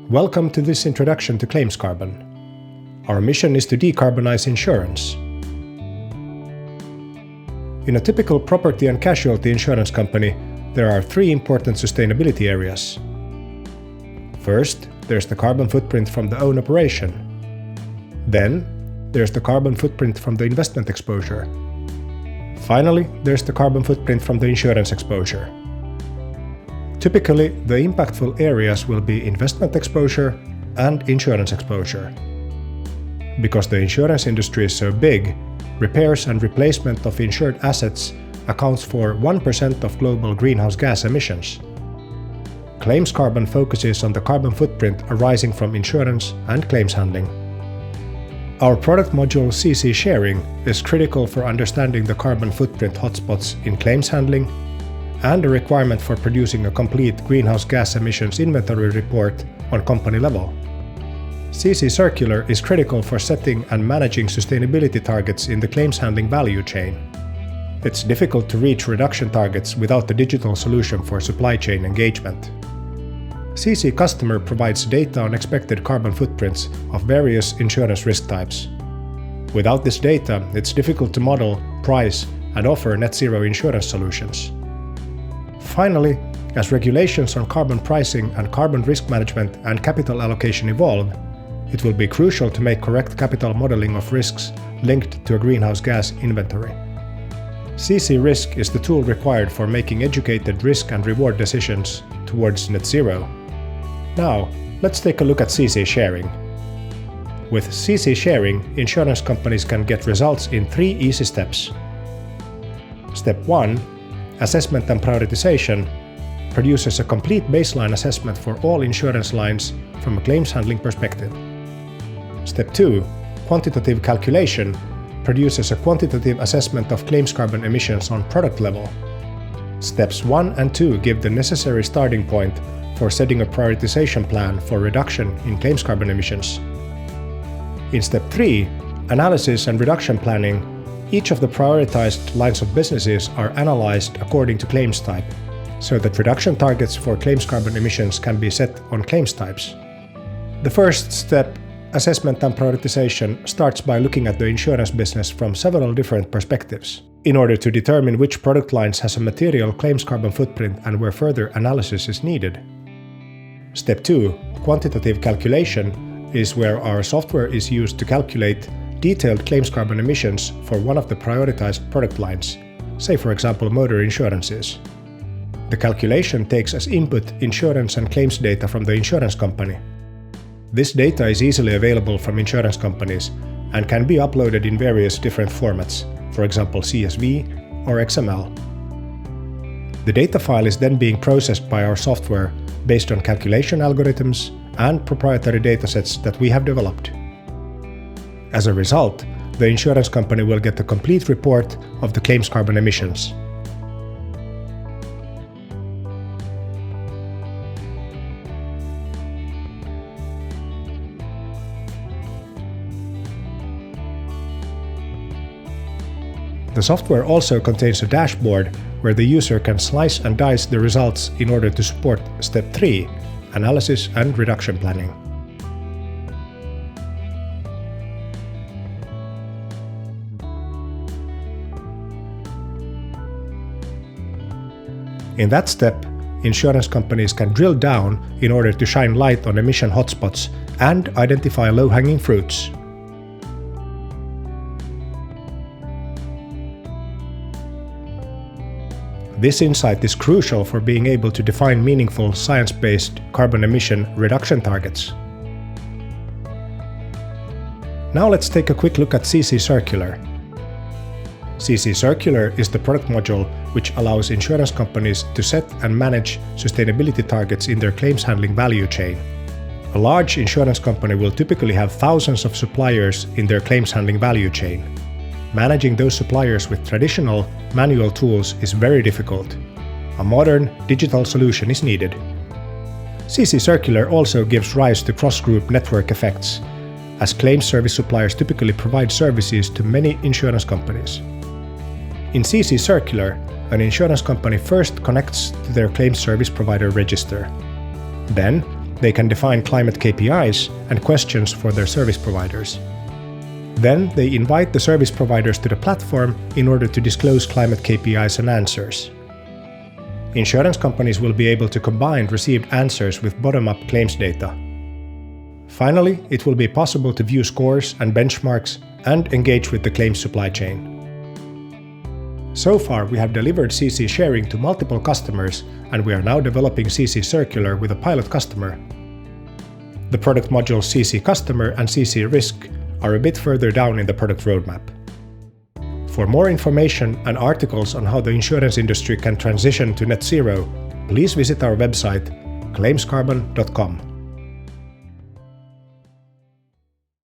Welcome to this introduction to Claims Carbon. Our mission is to decarbonize insurance. In a typical property and casualty insurance company, there are three important sustainability areas. First, there's the carbon footprint from the own operation. Then, there's the carbon footprint from the investment exposure. Finally, there's the carbon footprint from the insurance exposure. Typically, the impactful areas will be investment exposure and insurance exposure. Because the insurance industry is so big, repairs and replacement of insured assets accounts for 1% of global greenhouse gas emissions. Claims Carbon focuses on the carbon footprint arising from insurance and claims handling. Our product module CC Sharing is critical for understanding the carbon footprint hotspots in claims handling and a requirement for producing a complete greenhouse gas emissions inventory report on company level. CC Circular is critical for setting and managing sustainability targets in the claims handling value chain. It's difficult to reach reduction targets without a digital solution for supply chain engagement. CC Customer provides data on expected carbon footprints of various insurance risk types. Without this data, it's difficult to model, price, and offer net zero insurance solutions. Finally, as regulations on carbon pricing and carbon risk management and capital allocation evolve, it will be crucial to make correct capital modeling of risks linked to a greenhouse gas inventory. CC Risk is the tool required for making educated risk and reward decisions towards net zero. Now, let's take a look at CC Sharing. With CC Sharing, insurance companies can get results in 3 easy steps. Step 1. Assessment and prioritization produces a complete baseline assessment for all insurance lines from a claims handling perspective. Step 2. Quantitative calculation produces a quantitative assessment of claims carbon emissions on product level. Steps 1 and 2 give the necessary starting point for setting a prioritization plan for reduction in claims carbon emissions. In Step 3, analysis and reduction planning, each of the prioritized lines of businesses are analyzed according to claims type, so that reduction targets for claims carbon emissions can be set on claims types. The first step, assessment and prioritization, starts by looking at the insurance business from several different perspectives, in order to determine which product lines has a material claims carbon footprint and where further analysis is needed. Step 2, quantitative calculation, is where our software is used to calculate detailed claims carbon emissions for one of the prioritized product lines, say for example motor insurances. The calculation takes as input insurance and claims data from the insurance company. This data is easily available from insurance companies and can be uploaded in various different formats, for example CSV or XML. The data file is then being processed by our software based on calculation algorithms and proprietary datasets that we have developed. As a result, the insurance company will get a complete report of the claims carbon emissions. The software also contains a dashboard where the user can slice and dice the results in order to support Step 3, analysis and reduction planning. In that step, insurance companies can drill down in order to shine light on emission hotspots and identify low-hanging fruits. This insight is crucial for being able to define meaningful science-based carbon emission reduction targets. Now let's take a quick look at CC Circular. CC Circular is the product module which allows insurance companies to set and manage sustainability targets in their claims handling value chain. A large insurance company will typically have thousands of suppliers in their claims handling value chain. Managing those suppliers with traditional, manual tools is very difficult. A modern, digital solution is needed. CC Circular also gives rise to cross-group network effects, as claims service suppliers typically provide services to many insurance companies. In CC Circular, an insurance company first connects to their claims service provider register. Then, They can define climate KPIs and questions for their service providers. Then they invite the service providers to the platform in order to disclose climate KPIs and answers. Insurance companies will be able to combine received answers with bottom-up claims data. Finally, it will be possible to view scores and benchmarks and engage with the claims supply chain. So far, we have delivered CC sharing to multiple customers, and we are now developing CC Circular with a pilot customer. The product modules CC Customer and CC Risk are a bit further down in the product roadmap. For more information and articles on how the insurance industry can transition to net zero, please visit our website claimscarbon.com.